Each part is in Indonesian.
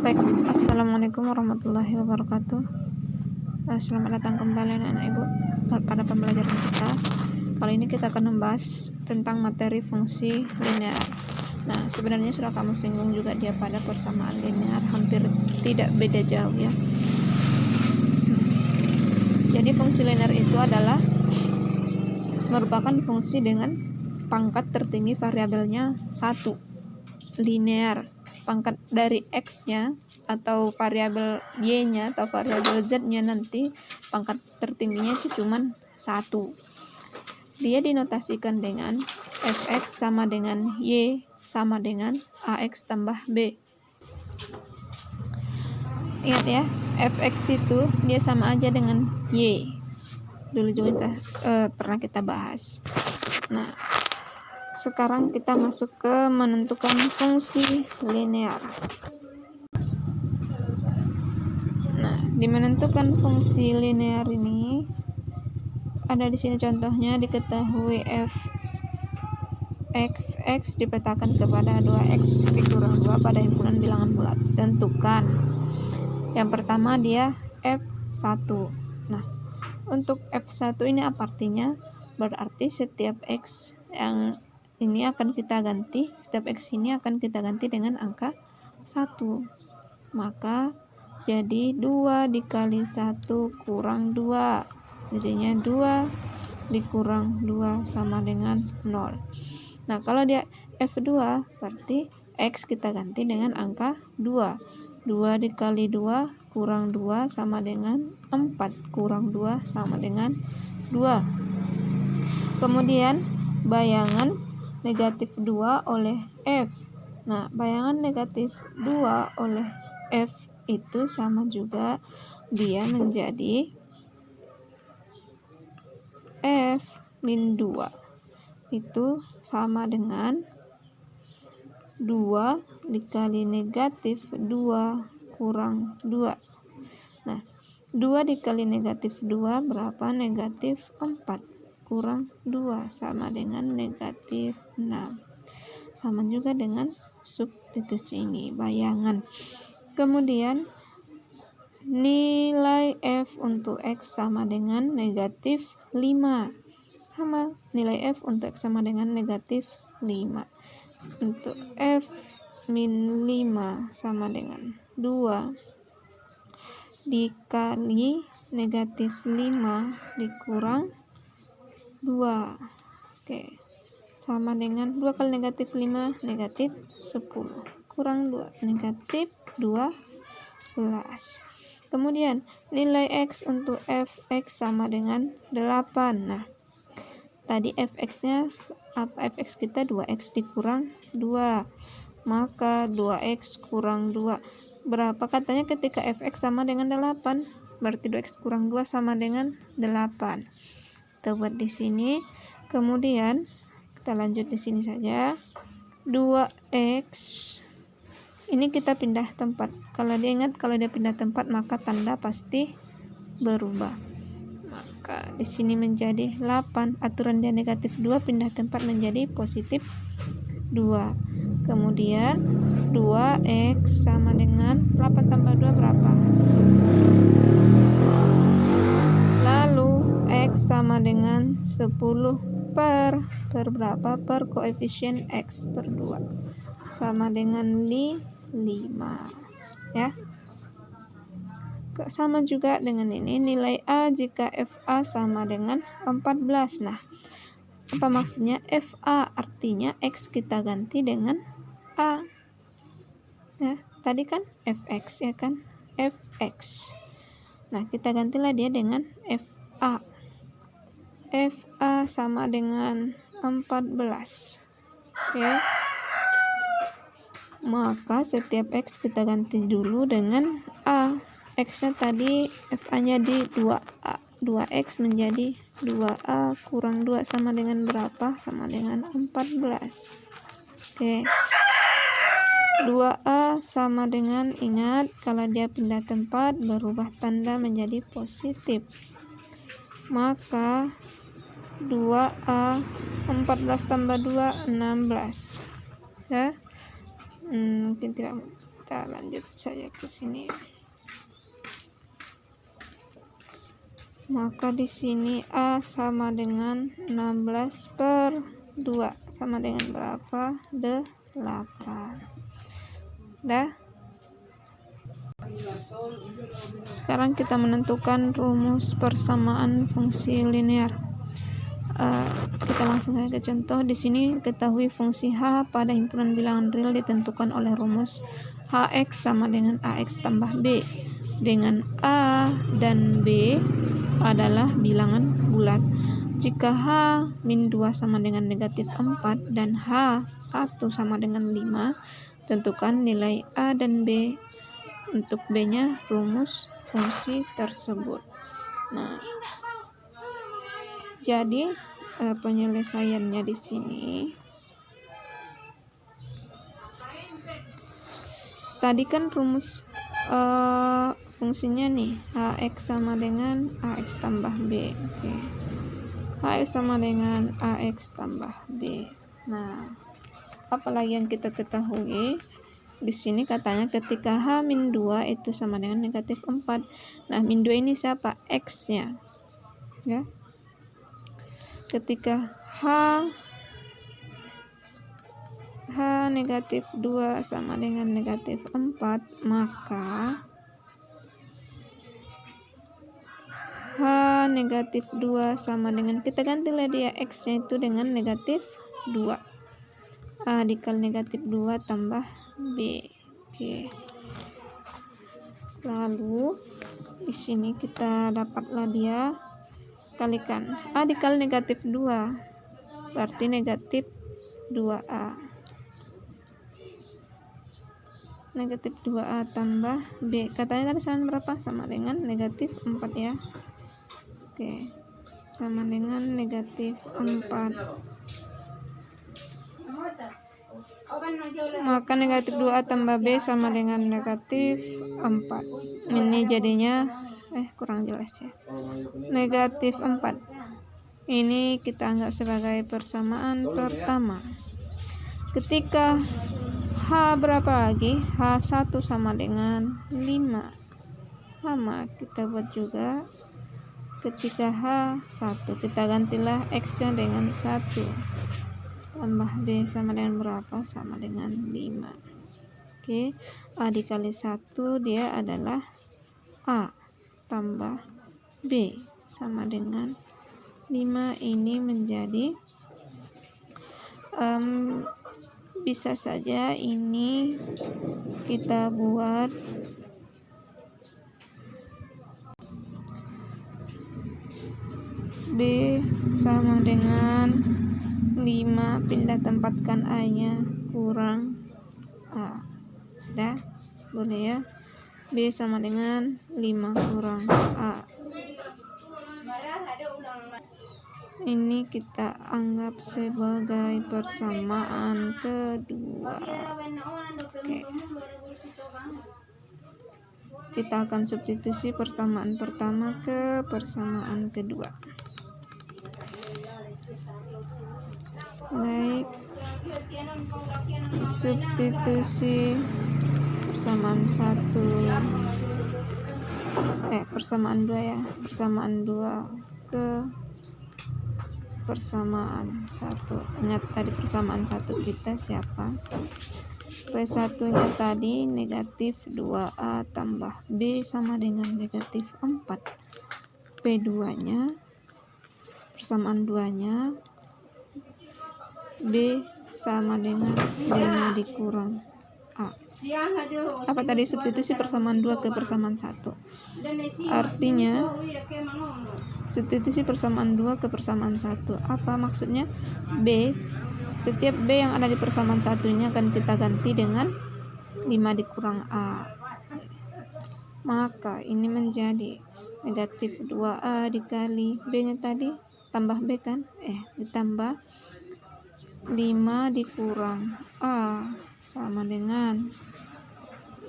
Baik, assalamualaikum warahmatullahi wabarakatuh. Selamat datang kembali anak-anak ibu pada pembelajaran kita. Kali ini kita akan membahas tentang materi fungsi linear. Nah, sebenarnya sudah kamu singgung juga dia pada persamaan linear, hampir tidak beda jauh ya. Jadi fungsi linear itu adalah merupakan fungsi dengan pangkat tertinggi variabelnya 1, linear. Pangkat dari x-nya atau variabel y-nya atau variabel z-nya nanti pangkat tertingginya itu cuman 1. Dia dinotasikan dengan fx sama dengan y sama dengan ax tambah b. Ingat ya, fx itu dia sama aja dengan y. Dulu juga kita pernah kita bahas. Nah, sekarang kita masuk ke menentukan fungsi linear. Nah, di menentukan fungsi linear ini ada di sini contohnya diketahui fx dipetakan kepada 2x dikurang 2 pada himpunan bilangan bulat. Tentukan. Yang pertama dia f1. Nah, untuk f1 ini apa artinya? Berarti setiap x yang ini akan kita ganti, setiap x ini akan kita ganti dengan angka 1. Maka jadi 2 dikali 1 kurang 2. Jadinya 2 dikurang 2 sama dengan 0. Nah, kalau dia f2 berarti x kita ganti dengan angka 2. 2 dikali 2 kurang 2 sama dengan 4. Kurang 2 sama dengan 2. Kemudian bayangan negatif 2 oleh f. Nah, bayangan negatif 2 oleh f itu sama juga dia menjadi f min 2. Itu sama dengan 2 dikali negatif 2 kurang 2. Nah, 2 dikali negatif 2 berapa? Negatif 4. Kurang 2 sama dengan negatif 6. Sama juga dengan substitusi ini, bayangan. Kemudian nilai f untuk x sama dengan negatif 5. Sama, nilai f untuk x sama dengan negatif 5. Untuk f min 5 sama dengan 2 dikali negatif 5 dikurang 2. Oke. Sama dengan 2 kali negatif 5 negatif 10. Kurang 2 negatif 12. Kemudian nilai x untuk fx sama dengan 8. Nah, tadi fx-nya apa? Fx kita 2x dikurang 2. Maka 2x kurang 2. Berapa katanya ketika fx sama dengan 8? Berarti 2x kurang 2 sama dengan 8. Kita buat di sini. Kemudian kita lanjut di sini saja. 2x ini kita pindah tempat. Kalau dia ingat, kalau dia pindah tempat maka tanda pasti berubah. Maka di sini menjadi 8. Aturan dia negatif 2 pindah tempat menjadi positif 2. Kemudian 2x sama dengan 8 tambah 2 berapa? 10. Lalu x sama dengan 10 per berapa? Per koefisien x per 2 sama dengan 5 ya. Sama juga dengan ini nilai a jika fa sama dengan 14. Nah, apa maksudnya fa? Artinya x kita ganti dengan a ya. Tadi kan fx ya kan, fx. Nah, kita gantilah dia dengan fa. Fa sama dengan 14. Oke. Maka setiap x kita ganti dulu dengan a. X-nya tadi fa-nya di 2a. 2x menjadi 2a kurang 2 sama dengan berapa? Sama dengan 14. Oke. 2a sama dengan, ingat kalau dia pindah tempat berubah tanda menjadi positif. Maka 2a 14 tambah 2 16 ya. Mungkin tidak kita lanjut saja ke sini. Maka di sini A sama dengan 16/2 sama dengan berapa? 8. Dah. Sekarang kita menentukan rumus persamaan fungsi linear. Kita langsung saja ke contoh. Di sini ketahui fungsi H pada himpunan bilangan real ditentukan oleh rumus Hx sama dengan Ax tambah B, dengan A dan B adalah bilangan bulat. Jika H-2 sama dengan negatif 4 dan H1 sama dengan 5, tentukan nilai A dan B. Untuk B-nya rumus fungsi tersebut. Nah, jadi penyelesaiannya di sini. Tadi kan rumus fungsinya nih Hx sama dengan Ax tambah B. Oke. Hx sama dengan Ax tambah B. Nah, apalagi yang kita ketahui di sini katanya ketika H-2 itu sama dengan negatif 4. Nah, -2 ini siapa? X-nya. Ya. Ketika H negatif 2 sama dengan negatif 4, maka H negatif 2 sama dengan, kita gantilah dia X nya itu dengan negatif 2. A dikali negatif 2 tambah B. Oke. Lalu di sini kita dapatlah dia kalikan A dikali negatif 2 berarti negatif 2A. Negatif 2A tambah B. Katanya tadi sama berapa? Sama dengan negatif 4 ya. Oke. Sama dengan negatif 4. Maka negatif 2A tambah B sama dengan negatif 4. Ini jadinya kurang jelas ya. Negatif 4. Ini kita anggap sebagai persamaan pertama. Ketika H berapa lagi? H1 sama dengan 5. Sama kita buat juga. Ketika H1 kita gantilah X nya dengan 1 tambah B sama dengan berapa? Sama dengan 5. Oke. A dikali 1 dia adalah A tambah B sama dengan 5. Ini menjadi bisa saja ini kita buat B sama dengan 5, pindah tempatkan A nya kurang A. Sudah boleh ya. B sama dengan 5 kurang A. Ini kita anggap sebagai persamaan kedua. Oke. Kita akan substitusi persamaan pertama ke persamaan kedua. Baik. Substitusi persamaan 1 persamaan 2 ya. Persamaan 2 ke persamaan 1. Ingat tadi persamaan 1 kita siapa? P1 nya tadi negatif 2A tambah B sama dengan negatif 4. P2 nya persamaan 2 nya B sama dengan 5 dikurang A. Apa tadi? Substitusi persamaan 2 ke persamaan 1. Artinya substitusi persamaan 2 ke persamaan 1. Apa maksudnya? B, setiap B yang ada di persamaan 1-nya akan kita ganti dengan 5 dikurang A. Maka ini menjadi negatif 2A dikali B-nya tadi tambah B kan? Ditambah 5 dikurang A sama dengan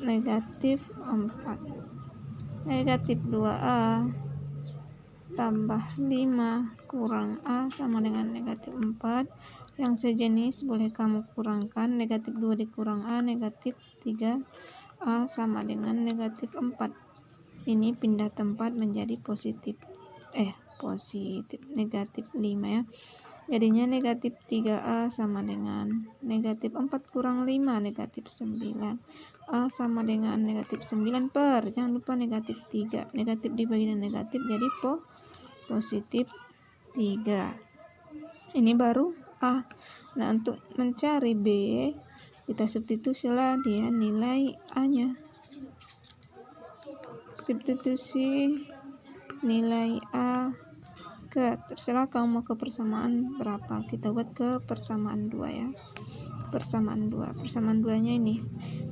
negatif 4. Negatif 2A tambah 5 kurang A sama dengan negatif 4. Yang sejenis boleh kamu kurangkan. Negatif 2 dikurang A negatif 3 A sama dengan negatif 4. Ini pindah tempat menjadi positif negatif 5 ya. Jadinya negatif 3A sama dengan negatif 4 kurang 5 negatif 9. A sama dengan negatif 9 per, jangan lupa negatif 3. Negatif dibagi dengan negatif jadi positif 3. Ini baru A. Nah, untuk mencari B, kita substitusilah dia nilai A-nya. Substitusi nilai A ke, terserah kamu mau ke persamaan berapa. Kita buat ke persamaan 2 ya. Persamaan 2. Persamaan 2-nya ini.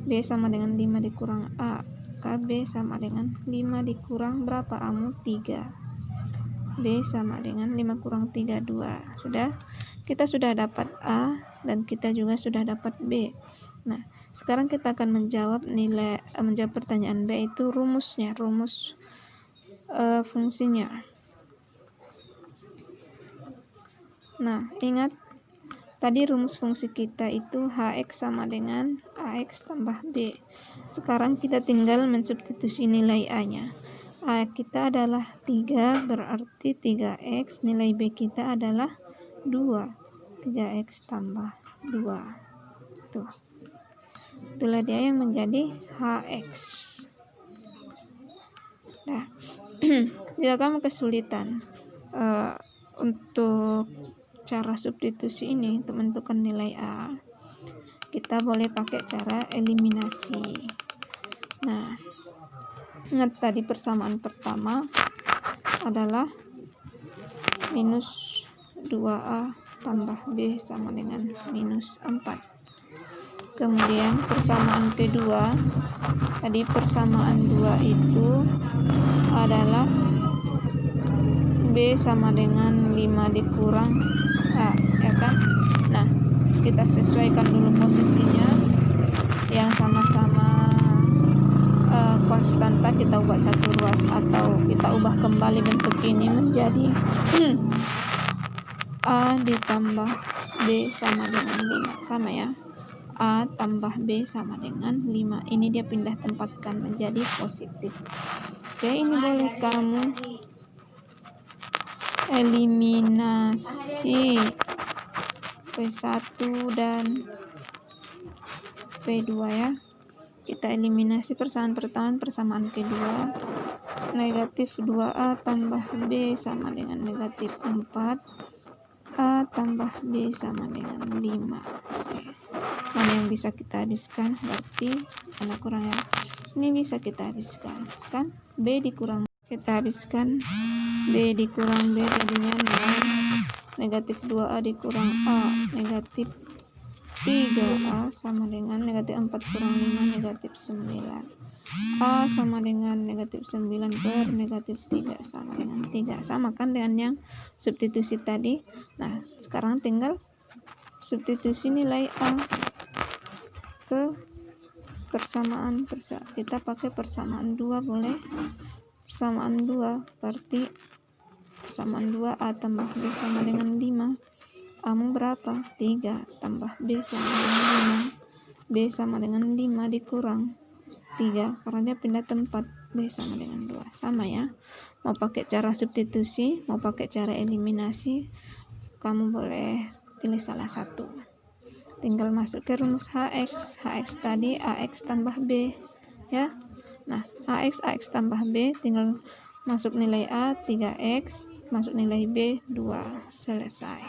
B sama dengan 5 dikurang A. KB sama dengan 5 dikurang berapa? A-mu 3. B sama dengan 5 kurang 3, 2. Sudah? Kita sudah dapat A dan kita juga sudah dapat B. Nah, sekarang kita akan menjawab pertanyaan B, itu rumusnya, rumus fungsinya. Nah, ingat tadi rumus fungsi kita itu Hx sama dengan Ax tambah B. Sekarang kita tinggal mensubstitusi nilai A-nya. A kita adalah 3, berarti 3x, nilai B kita adalah 2. 3x tambah 2. Tuh. Itulah dia yang menjadi Hx. Nah, jika kamu kesulitan untuk cara substitusi ini untuk menentukan nilai A, kita boleh pakai cara eliminasi. Nah, ingat tadi persamaan pertama adalah minus 2A tambah B sama dengan minus 4. Kemudian persamaan kedua, tadi persamaan 2 itu adalah B sama dengan 5 dikurang A, ya kan? Nah, kita sesuaikan dulu posisinya yang sama-sama konstanta, kita ubah satu ruas atau kita ubah kembali bentuk ini menjadi A ditambah B sama dengan 5, sama ya. A tambah B sama dengan 5. Ini dia pindah tempatkan menjadi positif. Oke, ini boleh kamu eliminasi P1 dan P2 ya. Kita eliminasi persamaan pertama, persamaan kedua. Negatif 2A tambah B sama dengan negatif 4. A tambah B sama dengan 5. Oke. Mana yang bisa kita habiskan? Berarti mana kurang ya? Ini bisa kita habiskan, kan? B dikurang, kita habiskan B dikurang B jadinya 0. Negatif 2A dikurang A, negatif 3A sama dengan negatif 4 kurang 5, negatif 9. A sama dengan negatif 9 per negatif 3 sama dengan 3. Sama kan dengan yang substitusi tadi. Nah, sekarang tinggal substitusi nilai A ke persamaan. Kita pakai persamaan 2 boleh. Persamaan 2 berarti persamaan 2 A tambah B sama dengan 5. A mu berapa? 3 tambah B sama dengan 5. B sama dengan 5 dikurang 3 karena dia pindah tempat. B sama dengan 2. Sama ya. Mau pakai cara substitusi, mau pakai cara eliminasi, kamu boleh pilih salah satu. Tinggal masuk ke rumus Hx. Hx tadi Ax tambah B ya. Nah, Ax tambah B, tinggal masuk nilai A 3x, masuk nilai B 2. Selesai.